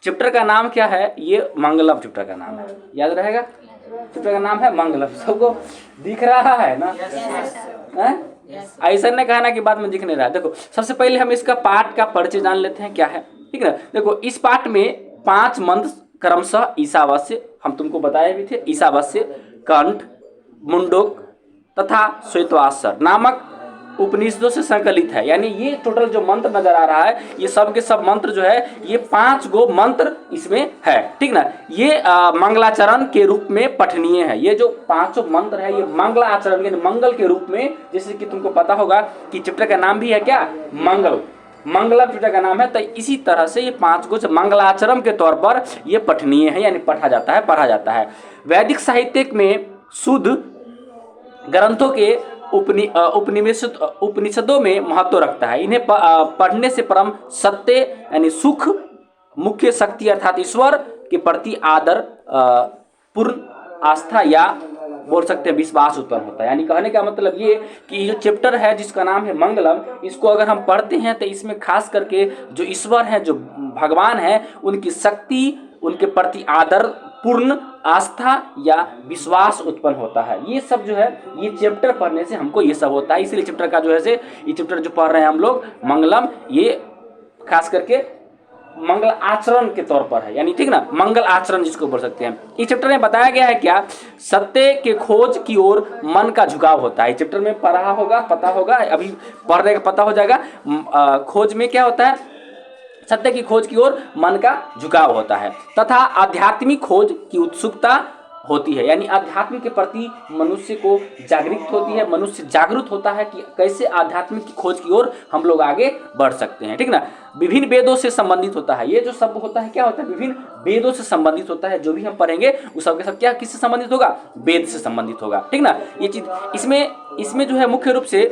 Chapter का नाम क्या है? ये मंगलम चैप्टर का नाम है, याद रहेगा। चैप्टर का नाम है मंगलम। सबको दिख रहा है ना? ऐसा ने कहा ना कि बाद में दिख नहीं रहा है। देखो सबसे पहले हम इसका पाठ का परिचय जान लेते हैं क्या है, ठीक है। देखो इस पाठ में 5 मंत्र क्रमशः ईशावास्य, हम तुमको बताए भी थे, ईशावास्य, कंठ, मुंडोक तथा श्वेतवासर नामक उपनिषदों से संकलित है। यानी ये टोटल जो मंत्र नजर आ रहा है, ये सब के सब मंत्र जो है, ये 5 गो मंत्र इसमें है, ठीक ना। ये मंगलाचरण के रूप में पठनीय है। ये जो 5 मंत्र है, ये मंगलाचरण यानी मंगल के रूप में, जैसे कि तुमको पता होगा कि चैप्टर का नाम भी है क्या? मंगल, मंगलम चैप्टर का नाम है। तो इसी तरह से ये 5 गो मंगलाचरण के तौर पर ये पठनीय है, यानी पढ़ा जाता है, पढ़ा जाता है। वैदिक साहित्य में शुद्ध ग्रंथों के उपनिषदों में महत्व रखता है। इन्हें पढ़ने से परम सत्य यानी सुख, मुख्य शक्ति अर्थात ईश्वर के प्रति आदर, पूर्ण आस्था या बोल सकते हैं विश्वास उत्पन्न होता है। यानी कहने का मतलब ये कि जो चैप्टर है जिसका नाम है मंगलम, इसको अगर हम पढ़ते हैं तो इसमें खास करके जो ईश्वर है, जो भगवान है, उनकी शक्ति, उनके प्रति आदर, पूर्ण आस्था या विश्वास उत्पन्न होता है। ये सब जो है, ये चैप्टर पढ़ने से हमको ये सब होता है। इसलिए चैप्टर का जो है से, ये चैप्टर जो पढ़ रहे हैं हम लोग मंगलम, ये खास करके मंगल आचरण के तौर पर है, यानी ठीक ना, मंगल आचरण जिसको बोल सकते हैं। इस चैप्टर में बताया गया है क्या? सत्य के खोज की ओर मन का झुकाव होता है। चैप्टर में पढ़ा होगा, पता होगा, अभी पढ़ने का पता हो जाएगा। खोज में क्या होता है? सत्य की खोज की ओर मन का झुकाव होता है, तथा आध्यात्मिक खोज की उत्सुकता होती है। यानी आध्यात्म के प्रति मनुष्य को जागृत होती है, मनुष्य जागरूक होता है कि कैसे आध्यात्मिक की खोज की ओर हम लोग आगे बढ़ सकते हैं, ठीक ना। विभिन्न वेदों से संबंधित होता है। ये जो शब्द होता है क्या होता है? विभिन्न वेदों से संबंधित होता है। जो भी हम पढ़ेंगे वो सब के सब क्या किससे संबंधित होगा? वेद से संबंधित होगा, ठीक ना। ये चीज इसमें जो है मुख्य रूप से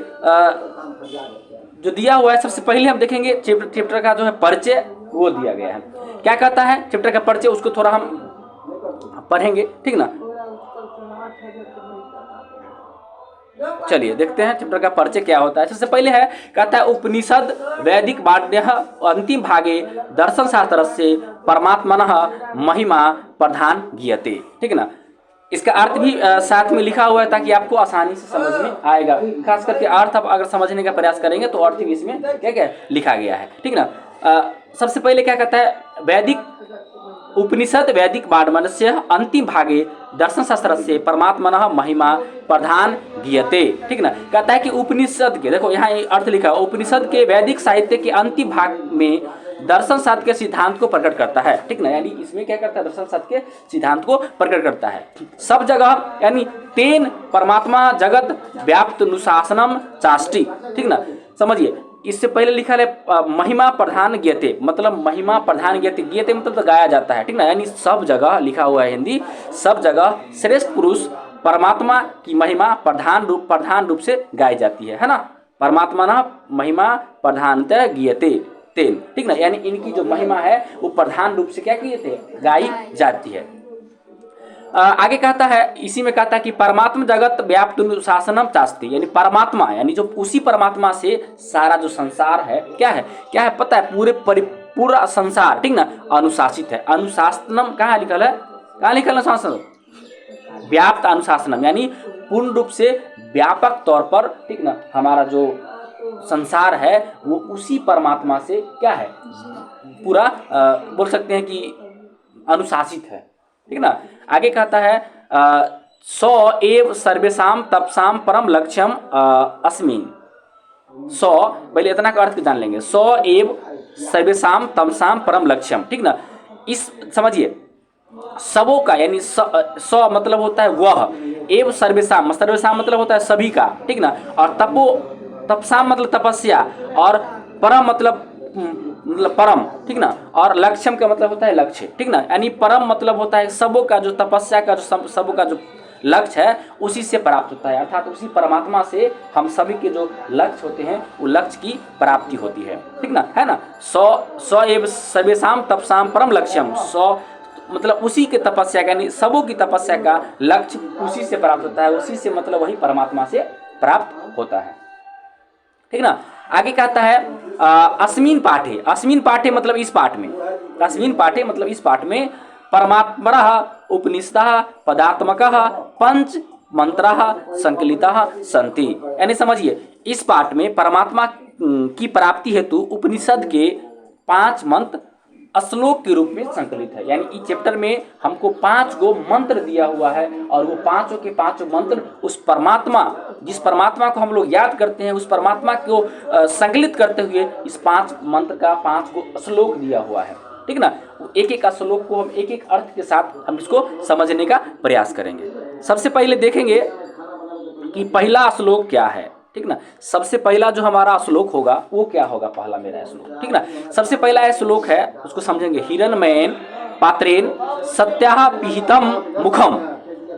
जो दिया हुआ है, सबसे पहले हम देखेंगे चैप्टर का जो है परिचय, वो दिया गया है। क्या कहता है चैप्टर का परिचय, उसको थोड़ा हम पढ़ेंगे, ठीक ना। चलिए देखते हैं चैप्टर का परिचय क्या होता है। सबसे पहले है, कहता है उपनिषद वैदिक वाद्य अंतिम भागे दर्शन शास्त्र से परमात्मनः महिमा प्रधान गीयते, ठीक ना। इसका अर्थ भी साथ में लिखा हुआ है ताकि आपको आसानी से समझ में आएगा। खास करके अर्थ आप अगर समझने का प्रयास करेंगे तो अर्थ भी इसमें क्या क्या लिखा गया है, ठीक ना। सबसे पहले क्या कहता है? वैदिक उपनिषद वैदिक वाङ्मयस्य अंतिम भागे दर्शन शास्त्र से परमात्मनः महिमा प्रधान गीयते, ठीक ना। कहता है कि उपनिषद के, देखो यहाँ अर्थ लिखा है, उपनिषद के वैदिक साहित्य के अंतिम भाग में दर्शन शास्त्र के सिद्धांत को प्रकट करता है, ठीक ना। यानी इसमें क्या करता है? दर्शन शास्त्र के सिद्धांत को प्रकट करता है। सब जगह यानी तेन परमात्मा जगत व्याप्त अनुशासनम चाष्टि, ठीक ना। समझिए, इससे पहले लिखा है महिमा प्रधान गीयते, मतलब महिमा प्रधान गीयते, गीयते मतलब तो गाया जाता है, ठीक ना। यानी सब जगह लिखा हुआ है हिंदी, सब जगह श्रेष्ठ पुरुष परमात्मा की महिमा प्रधान रूप से गाई जाती है ना। परमात्मा ना महिमा प्रधानतः गीयते तेन, ठीक ना। यानी इनकी जो महिमा है वो प्रधान रूप से क्या किए थे? गाई जाती है। आगे कहता है, इसी में कहता है कि परमात्मा जगत व्याप्त अनुशासनम चास्ति, यानी परमात्मा, यानी जो उसी परमात्मा से सारा जो संसार है क्या है पता है? पूरा संसार, ठीक ना, अनुशासित है। अनुशासनम कहाँ लिखल है? कहाँ लिखल अनुशासन? व्याप्त अनुशासनम, यानी पूर्ण रूप से व्यापक तौर पर, ठीक ना, हमारा जो संसार है वो उसी परमात्मा से क्या है? पूरा बोल सकते हैं कि अनुशासित है, ठीक ना। आगे कहता है सौ एव सर्वेशाम तपसाम परम लक्ष्यम अस्मिन्। 100 पहले इतना का अर्थ जान लेंगे। 100 एव सर्वेशाम तमसाम परम लक्ष्यम, ठीक ना। इस समझिए, सबों का यानी 100 मतलब होता है वह, एव सर्वेशाम मतलब होता है सभी का, ठीक ना। और तपसाम मतलब तपस्या, और परम मतलब परम, ठीक ना। और लक्ष्यम का मतलब होता है लक्ष्य, ठीक ना। यानी परम मतलब होता है सबों का जो तपस्या का जो सबों का जो लक्ष्य है उसी से प्राप्त होता है, अर्थात उसी परमात्मा से हम सभी के जो लक्ष्य होते हैं वो लक्ष्य की प्राप्ति होती है, ठीक ना, है ना। 100 एव सर्वेशाम तपसाम परम लक्ष्यम, 100 मतलब उसी के तपस्या का, यानी सबों की तपस्या का लक्ष्य उसी से प्राप्त होता है, उसी से मतलब वही परमात्मा से प्राप्त होता है, ठीक ना। आगे कहता है अस्मिन पाठे मतलब इस पाठ में, अस्मिन् पाठे मतलब इस पाठ में परमात्मनः उपनिषदः पदात्मकः पंच मंत्रः संकलितः सन्ति। यानी समझिए, इस पाठ में परमात्मा की प्राप्ति हेतु उपनिषद के 5 मंत्र श्लोक के रूप में संकलित है। यानी इस चैप्टर में हमको 5 गो मंत्र दिया हुआ है और वो पांचों के पांचों मंत्र उस परमात्मा, जिस परमात्मा को हम लोग याद करते हैं, उस परमात्मा को संकलित करते हुए इस 5 मंत्र का 5 गो श्लोक दिया हुआ है। ठीक ना, एक एक श्लोक को हम एक एक अर्थ के साथ हम इसको समझने का प्रयास करेंगे। सबसे पहले देखेंगे कि पहला श्लोक क्या है। ठीक ना, सबसे पहला जो हमारा श्लोक होगा वो क्या होगा, पहला मेरा श्लोक। ठीक ना, सबसे पहला श्लोक है, उसको समझेंगे। हिरण्मयेन पात्रेण सत्याः पिहितम मुखम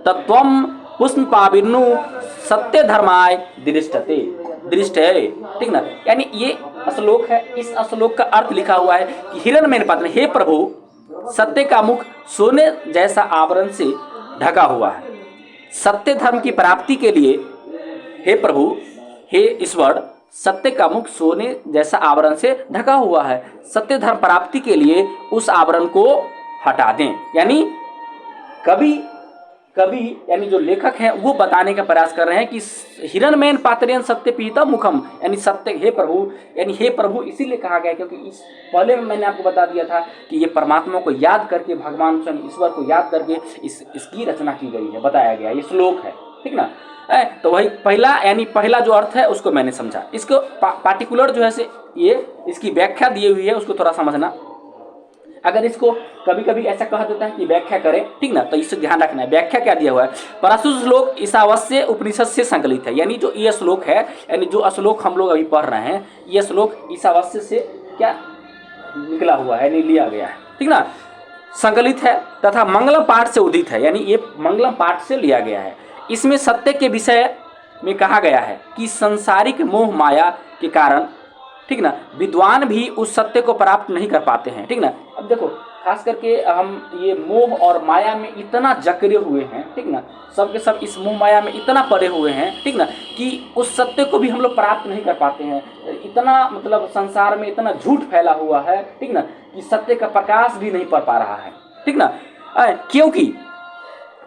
तत्वम पुष्पाविर्नु सत्य धर्माय दृष्टते दृष्टये। ठीक ना, यानी ये श्लोक है। इस श्लोक का अर्थ लिखा हुआ है कि हिरण्मयेन पात्रेण, हे प्रभु सत्य का मुख सोने जैसा आवरण से ढका हुआ है। सत्य धर्म की प्राप्ति के लिए हे प्रभु, हे ईश्वर, सत्य का मुख सोने जैसा आवरण से ढका हुआ है। सत्य धर्म प्राप्ति के लिए उस आवरण को हटा दें। यानी कभी यानी जो लेखक हैं वो बताने का प्रयास कर रहे हैं कि हिरण्मयेन पात्रेण सत्य पिहितम मुखम, यानी सत्य, हे प्रभु, यानी हे प्रभु इसीलिए कहा गया क्योंकि इस पहले में मैंने आपको बता दिया था कि ये परमात्मा को याद करके, भगवान स्वयं ईश्वर को याद करके इसकी रचना की गई है, बताया गया, ये श्लोक है। ठीक ना, तो वही पहला, यानी पहला जो अर्थ है उसको मैंने समझा। इसको पार्टिकुलर जो है से ये इसकी व्याख्या दी हुई है, उसको थोड़ा समझना। अगर इसको कभी कभी ऐसा कहा जाता है कि व्याख्या करें, ठीक ना, तो इससे ध्यान रखना है व्याख्या क्या दिया हुआ है। प्रस्तुत श्लोक ईशावास्य उपनिषद से संकलित है। यानी जो ये श्लोक है, यानी जो श्लोक हम लोग अभी पढ़ रहे हैं, ये श्लोक ईशावास्य से क्या निकला हुआ है, यानी लिया गया है। ठीक ना, संकलित है तथा मंगलम पाठ से उदित है। यानी ये मंगलम पाठ से लिया गया है। इसमें सत्य के विषय में कहा गया है कि सांसारिक मोह माया के कारण, ठीक ना, विद्वान भी उस सत्य को प्राप्त नहीं कर पाते हैं। ठीक ना, अब देखो खास करके हम ये मोह और माया में इतना जकड़े हुए हैं, ठीक ना, सब के सब इस मोह माया में इतना पड़े हुए हैं, ठीक ना, कि उस सत्य को भी हम लोग प्राप्त नहीं कर पाते हैं। इतना मतलब संसार में इतना झूठ फैला हुआ है, ठीक ना, कि सत्य का प्रकाश भी नहीं पड़ पा रहा है। ठीक ना,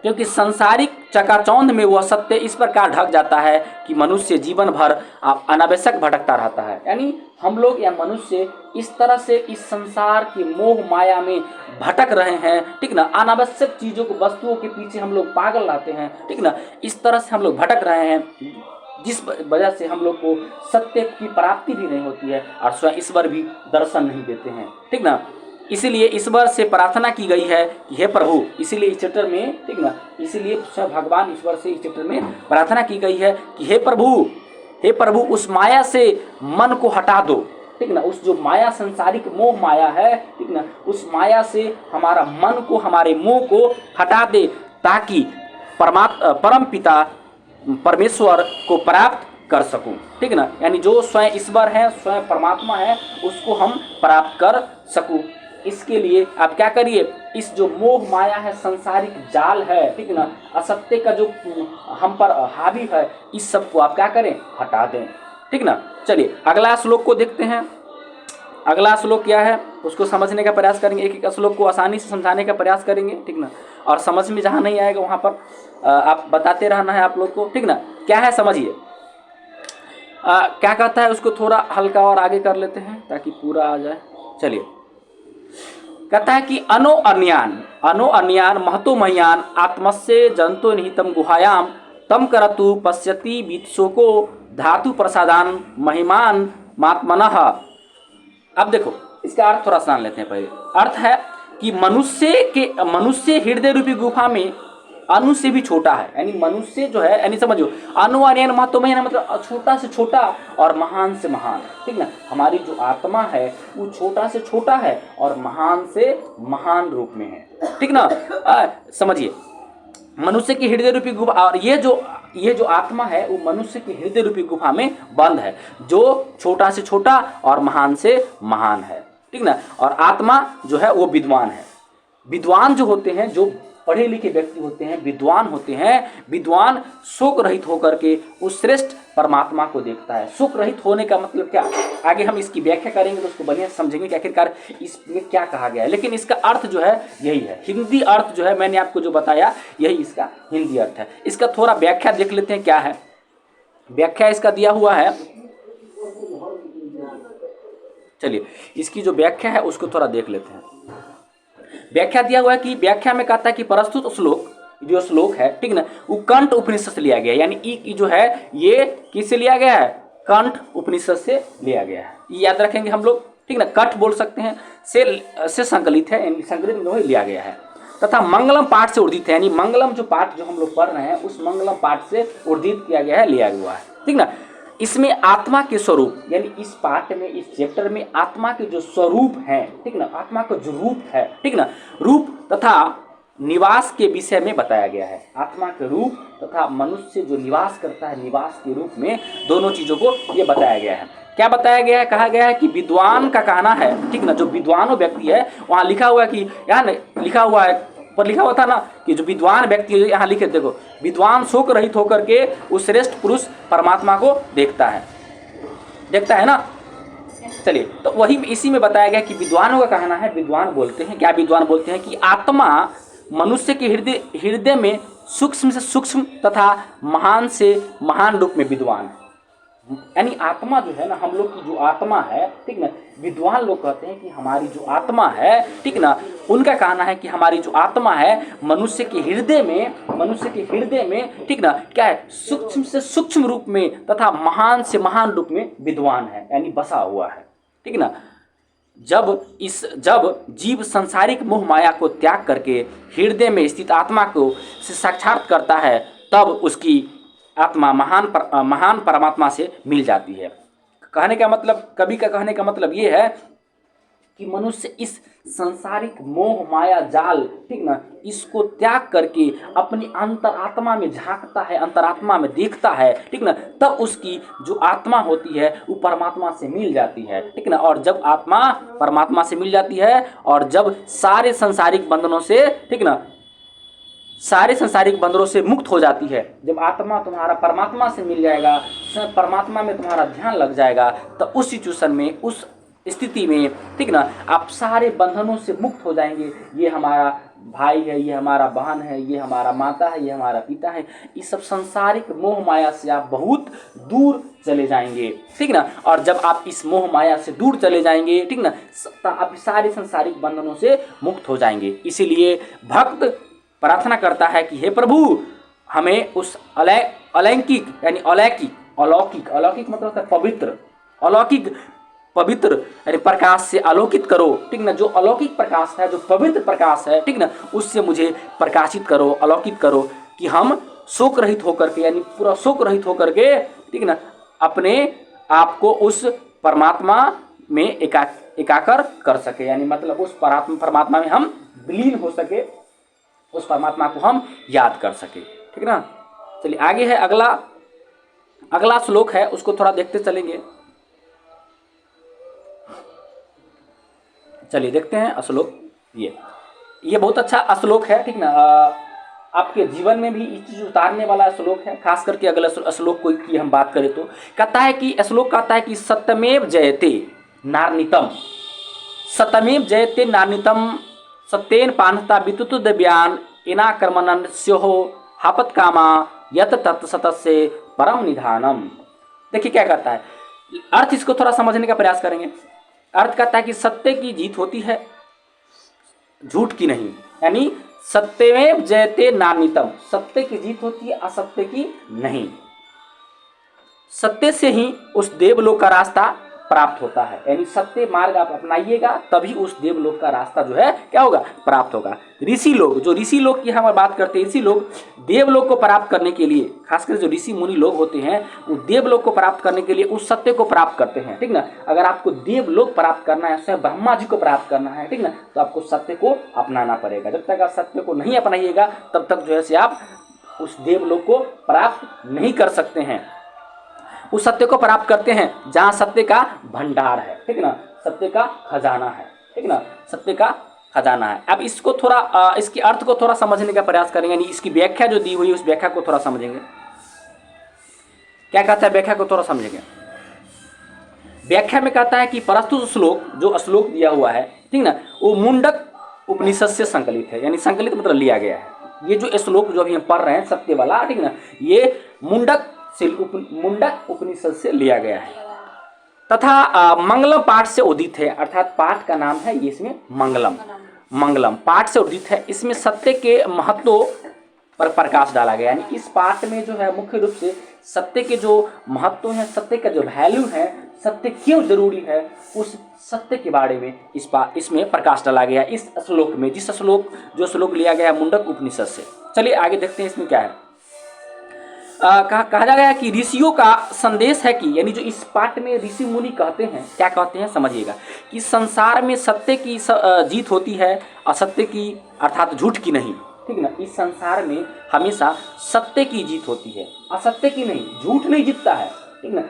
क्योंकि सांसारिक चकाचौंध में वह सत्य इस प्रकार ढक जाता है कि मनुष्य जीवन भर अनावश्यक भटकता रहता है। यानी हम लोग या मनुष्य इस तरह से इस संसार की मोह माया में भटक रहे हैं, ठीक ना, अनावश्यक चीज़ों को, वस्तुओं के पीछे हम लोग पागल रहते हैं, ठीक ना, इस तरह से हम लोग भटक रहे हैं, जिस वजह से हम लोग को सत्य की प्राप्ति भी नहीं होती है और स्वयं ईश्वर भी दर्शन नहीं देते हैं। ठीक ना, इसीलिए ईश्वर से प्रार्थना की गई है कि हे प्रभु, इसीलिए इस चैप्टर में, ठीक ना, इसीलिए स्वयं भगवान ईश्वर से इस चैप्टर में प्रार्थना की गई है कि हे प्रभु उस माया से मन को हटा दो। ठीक ना, उस जो माया सांसारिक मोह माया है, ठीक ना, उस माया से हमारा मन को, हमारे मोह को हटा दे, ताकि परम पिता परमेश्वर को प्राप्त कर सकूं। ठीक ना, यानी जो स्वयं ईश्वर है, स्वयं परमात्मा है, उसको हम प्राप्त कर सकूं। इसके लिए आप क्या करिए, इस जो मोह माया है, संसारिक जाल है, ठीक ना, असत्य का जो हम पर हावी है, इस सब को आप क्या करें, हटा दें। ठीक ना, चलिए अगला श्लोक को देखते हैं। अगला श्लोक क्या है उसको समझने का प्रयास करेंगे। एक एक श्लोक को आसानी से समझाने का प्रयास करेंगे। ठीक ना, और समझ में जहाँ नहीं आएगा वहाँ पर आप बताते रहना है आप लोग को। ठीक ना, क्या है समझिए, क्या कहता है उसको थोड़ा हल्का और आगे कर लेते हैं ताकि पूरा आ जाए। चलिए, कहता है कि अनो अन्यान महतो मह्यान आत्मस्य जंतो निहितम गुहायाम तम करतु पश्यति वित्सोको धातु प्रसादान महिमान मात्मनः। अब देखो इसका अर्थ थोड़ा जान लेते हैं। पहले अर्थ है कि मनुष्य हृदय रूपी गुफा में अनु से भी छोटा है। यानी मनुष्य जो है, यानी समझो, अनु अन्यान महतो मह्यान मतलब छोटा से छोटा और महान से महान। ठीक ना, हमारी जो आत्मा है वो छोटा से छोटा है और महान से महान रूप में है। ठीक ना, समझिए, मनुष्य की हृदय रूपी गुफा, और ये जो आत्मा है वो मनुष्य की हृदय रूपी गुफा में बंद है, जो छोटा से छोटा और महान से महान है। ठीक ना, और आत्मा जो है वो विद्वान है। विद्वान जो होते हैं, जो पढ़े लिखे व्यक्ति होते हैं, विद्वान होते हैं, विद्वान शोक रहित होकर के उस श्रेष्ठ परमात्मा को देखता है। शोक रहित होने का मतलब क्या, आगे हम इसकी व्याख्या करेंगे तो उसको बढ़िया समझेंगे कि आखिरकार इसमें क्या कहा गया है। लेकिन इसका अर्थ जो है यही है, हिंदी अर्थ जो है मैंने आपको जो बताया यही इसका हिंदी अर्थ है। इसका थोड़ा व्याख्या देख लेते हैं क्या है। व्याख्या इसका दिया हुआ है, चलिए इसकी जो व्याख्या है उसको थोड़ा देख लेते हैं। व्याख्या दिया हुआ है कि व्याख्या में कहता है कि प्रस्तुत श्लोक, जो श्लोक है ठीक ना, वो कंठ उपनिषद से लिया गया है। यानी ई जो है ये किससे लिया गया है, कंठ उपनिषद से लिया गया है। ये याद रखेंगे हम लोग, ठीक ना। कंठ बोल सकते हैं, से संकलित है, यानी संकलित में लिया गया है। तथा मंगलम पाठ से उर्दित है, यानी मंगलम जो पाठ जो हम लोग पढ़ रहे हैं उस मंगलम पाठ से उर्दित किया गया है, लिया हुआ है, ठीक ना। इसमें आत्मा के स्वरूप, यानी इस पाठ में, इस चैप्टर में आत्मा के जो स्वरूप हैं, ठीक ना, आत्मा का जो रूप है, ठीक ना, रूप तथा निवास के विषय में बताया गया है। आत्मा के रूप तथा मनुष्य जो निवास करता है, निवास के रूप में दोनों चीजों को ये बताया गया है। क्या बताया गया है, कहा गया है कि विद्वान का कहना है, ठीक ना, जो विद्वान व्यक्ति है, वहाँ लिखा हुआ है कि यहाँ लिखा हुआ है, पर लिखा हुआ था ना कि जो विद्वान व्यक्ति है, यहाँ लिखे देखो, विद्वान शोक रहित होकर के उस श्रेष्ठ पुरुष परमात्मा को देखता है ना। चलिए, तो वही इसी में बताया गया कि विद्वानों का कहना है, विद्वान बोलते हैं क्या, विद्वान बोलते हैं कि आत्मा मनुष्य के हृदय में सूक्ष्म से सूक्ष्म तथा महान से महान रूप में विद्वान है। यानी आत्मा जो है ना, हम लोग की जो आत्मा है, ठीक ना, विद्वान लोग कहते हैं कि हमारी जो आत्मा है, ठीक ना, उनका कहना है कि हमारी जो आत्मा है मनुष्य के हृदय में, ठीक ना, क्या है, सूक्ष्म से सूक्ष्म रूप में तथा महान से महान रूप में विद्वान है, यानी बसा हुआ है, ठीक ना। जब जीव सांसारिक मोह माया को त्याग करके हृदय में स्थित आत्मा को से साक्षात करता है, तब उसकी आत्मा महान परमात्मा से मिल जाती है। कहने का मतलब, कवि का कहने का मतलब ये है कि मनुष्य इस सांसारिक मोह माया जाल, ठीक ना, इसको त्याग करके अपनी अंतरात्मा में झांकता है, अंतरात्मा में देखता है, ठीक ना, तब उसकी जो आत्मा होती है वो परमात्मा से मिल जाती है, ठीक ना। और जब आत्मा परमात्मा से मिल जाती है और जब सारे सांसारिक बंधनों से, ठीक ना, सारे सांसारिक बंधनों से मुक्त हो जाती है, जब आत्मा तुम्हारा परमात्मा से मिल जाएगा, परमात्मा में तुम्हारा ध्यान लग जाएगा, तो उस सिचुएशन में, उस स्थिति में, ठीक ना, आप सारे बंधनों से मुक्त हो जाएंगे। ये हमारा भाई है, ये हमारा बहन है, ये हमारा माता है, ये हमारा पिता है, इस सब सांसारिक मोह माया से आप बहुत दूर चले जाएंगे, ठीक ना। और जब आप इस मोह माया से दूर चले जाएंगे, ठीक ना, आप सारे सांसारिक बंधनों से मुक्त हो जाएंगे। इसीलिए भक्त प्रार्थना करता है कि हे प्रभु, हमें उस अलौकिक यानी अलौकिक मतलब है पवित्र, अलौकिक पवित्र यानी प्रकाश से आलोकित करो, ठीक ना। जो अलौकिक प्रकाश है, जो पवित्र प्रकाश है, ठीक ना, उससे मुझे प्रकाशित करो, अलौकित करो, कि हम शोक रहित होकर के, यानी पूरा शोक रहित होकर के, ठीक ना, अपने आप को उस परमात्मा में एकाकर कर सके, यानी मतलब उस परमात्मा में हम विलीन हो सके, उस परमात्मा को हम याद कर सके, ठीक ना। चलिए आगे है अगला श्लोक है, उसको थोड़ा देखते चलेंगे। चलिए देखते हैं श्लोक। ये बहुत अच्छा श्लोक है, ठीक ना। आपके जीवन में भी इस चीज उतारने वाला श्लोक है, खास करके अगला श्लोक की हम बात करें तो कहता है कि श्लोक कहता है कि सत्यमेव जयते नार्नितम, सत्यमेव जयते नार्नितम, सत्येन पानता वितुत दिव्यान इनाकर्मणन स्योहो हापत कामा यत तत् सतस्य परम निधानम। देखिए क्या कहता है, अर्थ इसको थोड़ा समझने का प्रयास करेंगे। अर्थ कहता है कि सत्य की जीत होती है, झूठ की नहीं, यानी सत्यमेव जयते नार्नितम, सत्य की जीत होती है, असत्य की नहीं। सत्य से ही उस देवलोक का रास्ता प्राप्त होता है, यानी सत्य मार्ग आप अपनाइएगा तभी उस देवलोक का रास्ता जो है क्या होगा, प्राप्त होगा। ऋषि लोग, जो ऋषि लोग की हम बात करते हैं, ऋषि लोग देवलोक को प्राप्त करने के लिए, खासकर जो ऋषि मुनि लोग होते हैं, वो देवलोक को प्राप्त करने के लिए उस सत्य को प्राप्त करते हैं, ठीक ना। अगर आपको देवलोक प्राप्त करना है, स्वयं ब्रह्मा जी को प्राप्त करना है, ठीक ना, तो आपको सत्य को अपनाना पड़ेगा। जब तक आप सत्य को नहीं अपनाइएगा तब तक जो है आप उस देवलोक को प्राप्त नहीं कर सकते हैं। उस सत्य को प्राप्त करते हैं जहाँ सत्य का भंडार है, ठीक ना, सत्य का खजाना है, ठीक ना, सत्य का खजाना है। अब इसको थोड़ा इसके अर्थ को थोड़ा समझने का प्रयास करेंगे, यानी इसकी व्याख्या जो दी हुई है उस व्याख्या को थोड़ा समझेंगे। क्या कहता है व्याख्या को थोड़ा समझेंगे। व्याख्या में कहता है कि प्रस्तुत श्लोक, जो श्लोक दिया हुआ है, ठीक ना, वो मुंडक उपनिषद से संकलित है, यानी संकलित मतलब लिया गया है। ये जो श्लोक जो अभी हम पढ़ रहे हैं सत्य वाला, ठीक ना, ये मुंडक उपनिषद से लिया गया है तथा मंगलम पाठ से उदित है, अर्थात पाठ का नाम है ये, इसमें मंगलम पाठ से उदित है। इसमें सत्य के महत्व पर प्रकाश डाला गया, यानी इस पाठ में जो है मुख्य रूप से सत्य के जो महत्व है, सत्य का जो वैल्यू है, सत्य क्यों जरूरी है, उस सत्य के बारे में इसमें प्रकाश डाला गया इस श्लोक में, जो श्लोक लिया गया है मुंडक उपनिषद से। चलिए आगे देखते हैं इसमें क्या है। कहा गया है कि ऋषियों का संदेश है कि, यानी जो इस पाठ में ऋषि मुनि कहते हैं, क्या कहते हैं समझिएगा, कि संसार में सत्य की जीत होती है, असत्य की अर्थात झूठ की नहीं, ठीक ना। इस संसार में हमेशा सत्य की जीत होती है, असत्य की नहीं, झूठ नहीं जीतता है, ठीक ना।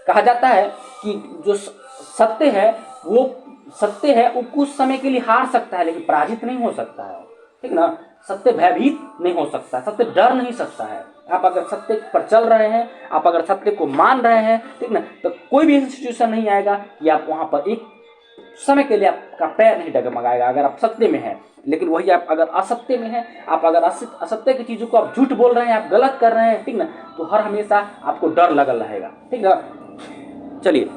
कहा जाता है कि जो सत्य है वो कुछ समय के लिए हार सकता है लेकिन पराजित नहीं हो सकता है, ठीक ना। सत्य भयभीत नहीं हो सकता, सत्य डर नहीं सकता है। आप अगर सत्य पर चल रहे हैं, आप अगर सत्य को मान रहे हैं, ठीक ना, तो कोई भी ऐसी सिचुएशन नहीं आएगा कि आप वहां पर एक समय के लिए आपका पैर नहीं डगमगाएगा अगर आप सत्य में हैं। लेकिन वही आप अगर असत्य में हैं, आप अगर असत्य की चीजों को आप झूठ बोल रहे हैं, आप गलत कर रहे हैं, ठीक ना, तो हर हमेशा आपको डर लगल रहेगा, ठीक ना। चलिए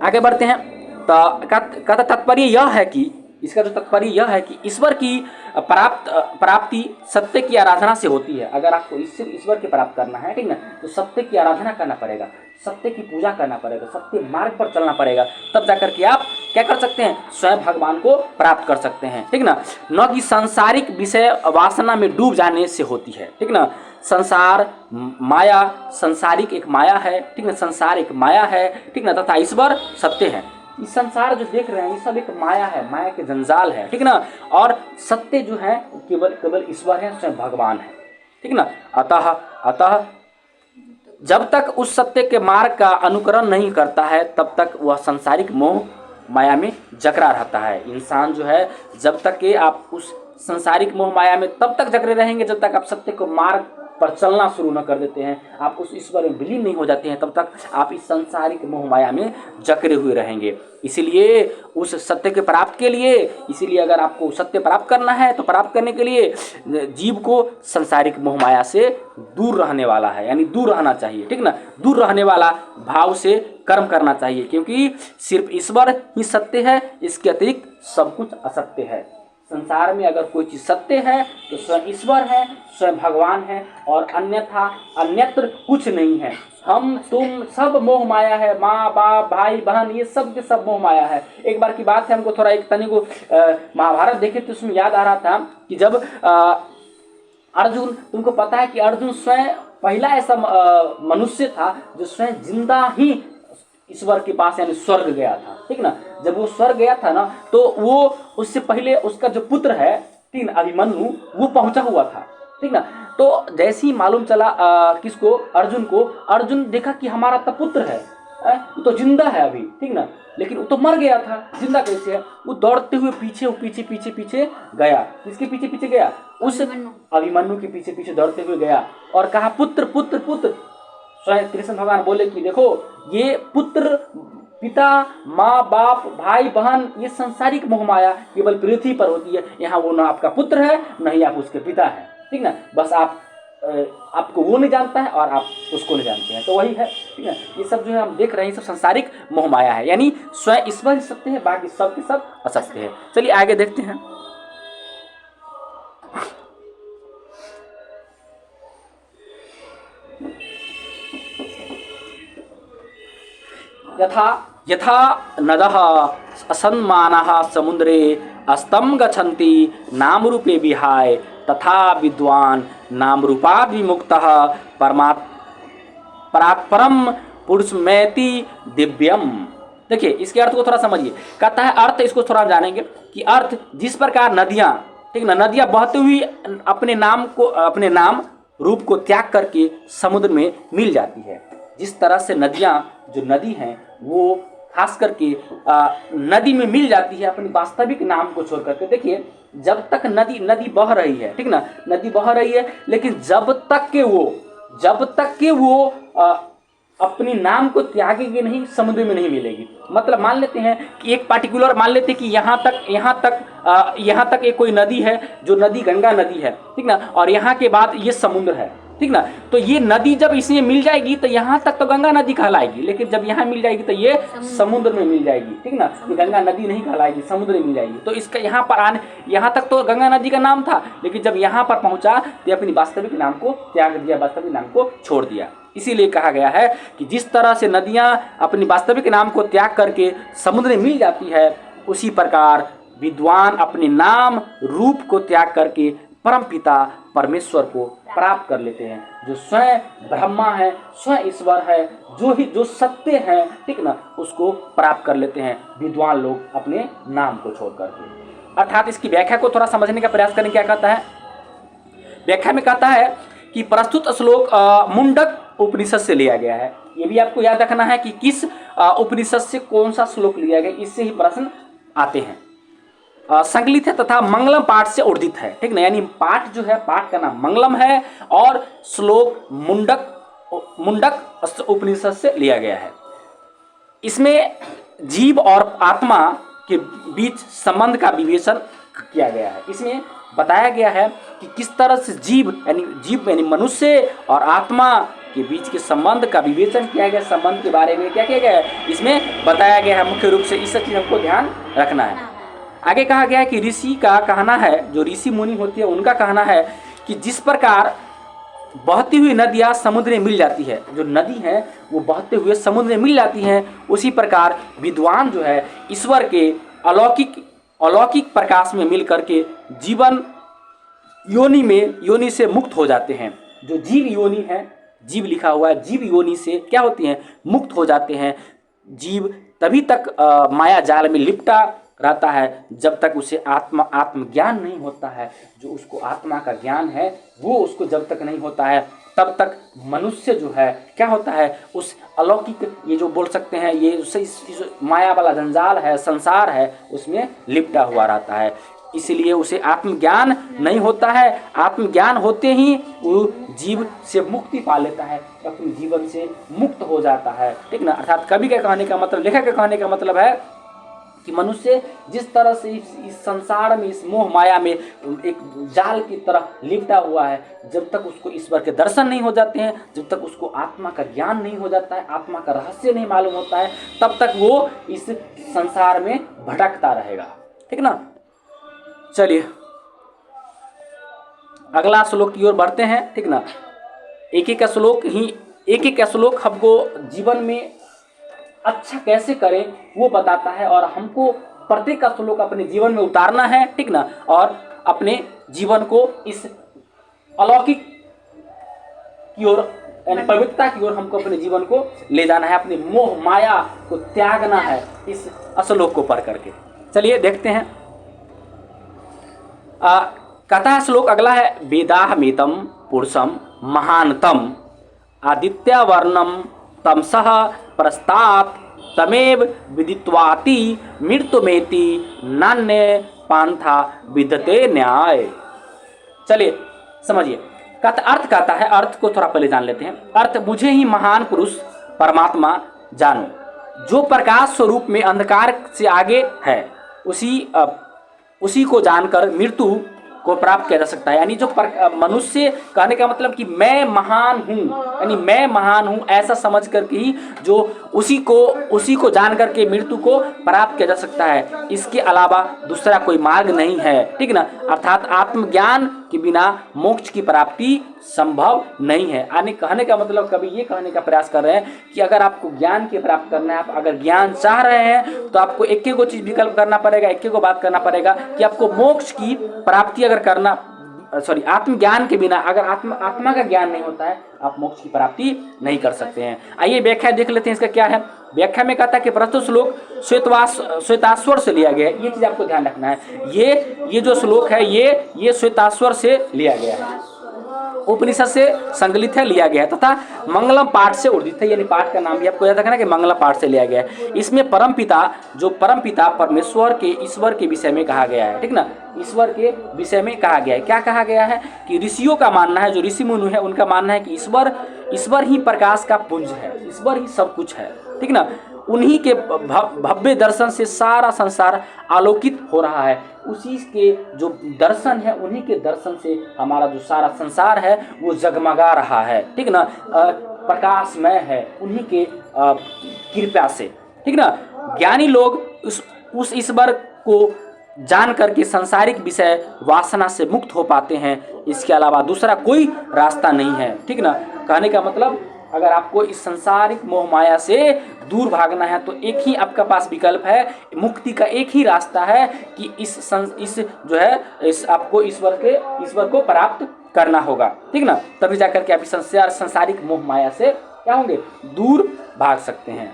आगे बढ़ते हैं। तो तात्पर्य यह है कि, इसका जो तात्पर्य यह है कि ईश्वर की प्राप्ति सत्य की आराधना से होती है। अगर आपको ईश्वर की प्राप्त करना है, ठीक ना, तो सत्य की आराधना करना पड़ेगा, सत्य की पूजा करना पड़ेगा, सत्य मार्ग पर चलना पड़ेगा, तब जाकर के आप क्या कर सकते हैं, स्वयं भगवान को प्राप्त कर सकते हैं, ठीक ना। न कि सांसारिक विषय वासना में डूब जाने से होती है, ठीक ना। संसार माया, संसारिक एक माया है, ठीक ना, संसार एक माया है, ठीक ना, तथा ईश्वर सत्य है। इस संसार जो देख रहे हैं ये सब एक माया है, माया के जंजाल है, ठीक ना। और सत्य जो है केवल ईश्वर है, स्वयं भगवान है, ठीक ना। अतः जब तक उस सत्य के मार्ग का अनुकरण नहीं करता है तब तक वह सांसारिक मोह माया में जकड़ा रहता है। इंसान जो है जब तक कि आप उस सांसारिक मोह माया में तब तक जकड़े रहेंगे जब तक आप सत्य को मार्ग पर चलना शुरू न कर देते हैं, आप उस ईश्वर में विलीन नहीं हो जाते हैं, तब तक आप इस सांसारिक मोह माया में जकड़े हुए रहेंगे। इसीलिए उस सत्य के प्राप्त के लिए, इसीलिए अगर आपको सत्य प्राप्त करना है तो प्राप्त करने के लिए जीव को सांसारिक मोह माया से दूर रहने वाला है, यानी दूर रहना चाहिए, ठीक ना। दूर रहने वाला भाव से कर्म करना चाहिए, क्योंकि सिर्फ ईश्वर ही सत्य है, इसके अतिरिक्त सब कुछ असत्य है। संसार में अगर कोई चीज सत्य है तो स्वयं ईश्वर है, स्वयं भगवान है, और अन्यत्र कुछ नहीं है। हम तुम सब मोह माया है, माँ बाप भाई बहन ये सब के सब मोह माया है। एक बार की बात है, हमको थोड़ा एक तनी को महाभारत देखे तो उसमें याद आ रहा था कि जब अर्जुन, तुमको पता है कि अर्जुन स्वयं पहला ऐसा मनुष्य था जो स्वयं जिंदा ही ईश्वर के पास यानी स्वर्ग गया था, ठीक ना। जब वो स्वर्ग गया था ना तो वो उससे पहले उसका जो पुत्र है, ठीक ना, अभिमन्यु, वो पहुंचा हुआ था, ठीक ना। तो जैसे ही मालूम चला किसको, अर्जुन को, अर्जुन देखा कि हमारा तो पुत्र है, वो तो जिंदा है अभी, ठीक ना, लेकिन वो तो मर गया था, जिंदा कैसे है। वो दौड़ते हुए पीछे गया, किसके पीछे गया, उस अभिमन्यु के पीछे दौड़ते हुए गया और कहा पुत्र पुत्र पुत्र। स्वयं कृष्ण भगवान बोले कि देखो ये पुत्र, पिता, माँ बाप, भाई बहन, ये सांसारिक मोह माया केवल पृथ्वी पर होती है, यहाँ वो ना आपका पुत्र है ना ही आप उसके पिता है, ठीक ना। बस आपको वो नहीं जानता है और आप उसको नहीं जानते हैं, तो वही है, ठीक है। ये सब जो है हम देख रहे हैं, ये सब सांसारिक मोह माया है, यानी स्वयं ईश्वर सत्य है, बाकी सब के सब असत्य है। चलिए आगे देखते हैं। यथा नदः असन्मानः समुद्रे अस्तं गच्छन्ति नामरूपे विहाय तथा विद्वान नामरूपाद् विमुक्तः परात्परम पुरुषमेति दिव्यम। देखिए इसके अर्थ को थोड़ा समझिए। कहता है अर्थ, इसको थोड़ा जानेंगे कि अर्थ जिस प्रकार नदियाँ, ठीक ना, नदियाँ बहते हुई अपने नाम रूप को त्याग करके समुद्र में मिल जाती है, जिस तरह से नदियाँ, जो नदी हैं वो खास करके नदी में मिल जाती है अपनी वास्तविक नाम को छोड़ करके। देखिए जब तक नदी बह रही है, ठीक ना, नदी बह रही है, लेकिन जब तक के वो अपनी नाम को त्यागेगी नहीं, समुद्र में नहीं मिलेगी। मतलब मान लेते हैं कि एक पार्टिकुलर, मान लेते हैं कि यहाँ तक एक कोई नदी है, जो नदी गंगा नदी है, ठीक ना, और यहाँ के बाद ये समुद्र है, ठीक ना। तो ये नदी जब इसमें मिल जाएगी तो यहाँ तक तो गंगा नदी कहलाएगी, लेकिन जब यहाँ मिल जाएगी तो ये समुद्र में मिल जाएगी, ठीक ना। ये गंगा नदी नहीं कहलाएगी, समुद्र में मिल जाएगी। तो इसका यहाँ पर आने, यहाँ तक तो गंगा नदी का नाम था, लेकिन जब यहाँ पर पहुँचा तो अपनी वास्तविक नाम को त्याग दिया, वास्तविक नाम को छोड़ दिया। इसीलिए कहा गया है कि जिस तरह से नदियाँ अपनी वास्तविक नाम को त्याग करके समुद्र में मिल जाती है, उसी प्रकार विद्वान अपने नाम रूप को त्याग करके परमपिता परमेश्वर को प्राप्त कर लेते हैं, जो स्वयं ब्रह्मा है, स्वयं ईश्वर है, जो सत्य है, ठीक ना, उसको प्राप्त कर लेते हैं विद्वान लोग अपने नाम को छोड़ करके। अर्थात इसकी व्याख्या को थोड़ा समझने का प्रयास करें। क्या कहता है व्याख्या में? कहता है कि प्रस्तुत श्लोक मुंडक उपनिषद से लिया गया है। ये भी आपको याद रखना है कि किस उपनिषद से कौन सा श्लोक लिया गया, इससे ही प्रश्न आते हैं। संकलित है तथा मंगलम पाठ से उर्जित है, ठीक ना, यानी पाठ जो है, पाठ का नाम मंगलम है और श्लोक मुंडक उपनिषद से लिया गया है। इसमें जीव और आत्मा के बीच संबंध का विवेचन किया गया है। इसमें बताया गया है कि किस तरह से जीव यानी मनुष्य और आत्मा के बीच के संबंध का विवेचन किया गया। संबंध के बारे में क्या किया गया है, इसमें बताया गया है मुख्य रूप से। इस चीज हमको ध्यान रखना है। आगे कहा गया है कि ऋषि का कहना है, जो ऋषि मुनि होती है उनका कहना है कि जिस प्रकार बहती हुई नदियाँ समुद्र में मिल जाती है, जो नदी है वो बहते हुए समुद्र में मिल जाती हैं, उसी प्रकार विद्वान जो है ईश्वर के अलौकिक प्रकाश में मिल करके जीवन योनि से मुक्त हो जाते हैं। जो जीव योनि है, जीव लिखा हुआ है, जीव योनि से क्या होती हैं, मुक्त हो जाते हैं। जीव तभी तक माया जाल में लिपटा रहता है जब तक उसे आत्मज्ञान नहीं होता है। जो उसको आत्मा का ज्ञान है वो उसको जब तक नहीं होता है, तब तक मनुष्य जो है क्या होता है, उस अलौकिक, ये जो बोल सकते हैं, ये इस माया वाला जंजाल है, संसार है, उसमें लिपटा हुआ रहता है। इसलिए उसे आत्मज्ञान नहीं होता है। आत्मज्ञान होते ही वो जीव से मुक्ति पा लेता है, अपने जीवन से मुक्त हो जाता है, ठीक ना। अर्थात कवि के कहने का मतलब, लेखक के कहने का मतलब है कि मनुष्य जिस तरह से इस संसार में, इस मोह माया में एक जाल की तरह लिपटा हुआ है, जब तक उसको ईश्वर के दर्शन नहीं हो जाते हैं, जब तक उसको आत्मा का ज्ञान नहीं हो जाता है, आत्मा का रहस्य नहीं मालूम होता है, तब तक वो इस संसार में भटकता रहेगा, ठीक ना। चलिए अगला श्लोक की ओर बढ़ते हैं, ठीक ना। एक एक श्लोक हमको जीवन में अच्छा कैसे करें वो बताता है, और हमको प्रत्येक का श्लोक अपने जीवन में उतारना है, ठीक ना, और अपने जीवन को इस अलौकिक की ओर, यानी पवित्रता की ओर हमको अपने जीवन को ले जाना है, अपनी मोह माया को त्यागना है इस श्लोक को पढ़ करके। चलिए देखते हैं। कथा श्लोक अगला है, वेदाहमेतं पुरुषम महानतम आदित्यवर्णम तमसः प्रस्तात् तमेव विदित्वाति मृत्युमेति नान्य पांथा विद्यते न्याय। चलिए समझिए, अर्थ कहता है, अर्थ को थोड़ा पहले जान लेते हैं। अर्थ, मुझे ही महान पुरुष परमात्मा जानो, जो प्रकाश स्वरूप में अंधकार से आगे है, उसी को जानकर मृत्यु को प्राप्त किया जा सकता है। यानी जो मनुष्य, कहने का मतलब कि मैं महान हूँ, यानी मैं महान हूँ ऐसा समझ करके ही जो उसी को जान करके मृत्यु को प्राप्त किया जा सकता है। इसके अलावा दूसरा कोई मार्ग नहीं है, ठीक ना। अर्थात आत्मज्ञान के बिना मोक्ष की प्राप्ति संभव नहीं है। यानी कहने का मतलब, कभी ये कहने का प्रयास कर रहे हैं कि अगर आपको ज्ञान की प्राप्त करना है, आप अगर ज्ञान चाह रहे हैं, तो आपको एक को चीज विकल्प करना पड़ेगा, एक को बात करना पड़ेगा कि आपको मोक्ष की प्राप्ति अगर करना, आत्मज्ञान के बिना, अगर आत्मा का ज्ञान नहीं होता है, आप मोक्ष की प्राप्ति नहीं कर सकते हैं। आइए व्याख्या देख लेते हैं इसका क्या है। व्याख्या में कहता है कि प्रस्तुत श्लोक श्वेताश्वर से लिया गया है। ये चीज आपको ध्यान रखना है, ये जो श्लोक है ये श्वेताश्वर से लिया गया है। उपनिषद से संकलित है, लिया गया है, तथा मंगलम पाठ से उर्जित है, यानी पाठ का नाम भी आपको याद रखना कि मंगलम पाठ से लिया गया है। इसमें परमपिता परमेश्वर के ईश्वर के विषय में कहा गया है, ठीक ना, ईश्वर के विषय में कहा गया है। क्या कहा गया है कि ऋषियों का मानना है, जो ऋषि मुनि है उनका मानना है कि ईश्वर ही प्रकाश का पुंज है, ईश्वर ही सब कुछ है, ठीक ना। उन्हीं के भव्य दर्शन से सारा संसार आलोकित हो रहा है, उसी के जो दर्शन है, उन्हीं के दर्शन से हमारा जो सारा संसार है वो जगमगा रहा है, ठीक ना, प्रकाशमय है, उन्हीं के कृपा से, ठीक ना। ज्ञानी लोग उस ईश्वर को जान करके सांसारिक विषय वासना से मुक्त हो पाते हैं, इसके अलावा दूसरा कोई रास्ता नहीं है, ठीक ना। कहने का मतलब, अगर आपको इस सांसारिक मोह माया से दूर भागना है तो एक ही आपका पास विकल्प है, मुक्ति का एक ही रास्ता है कि आपको ईश्वर को प्राप्त करना होगा, ठीक ना। तभी जाकर के आप इस सांसारिक मोह माया से क्या होंगे, दूर भाग सकते हैं।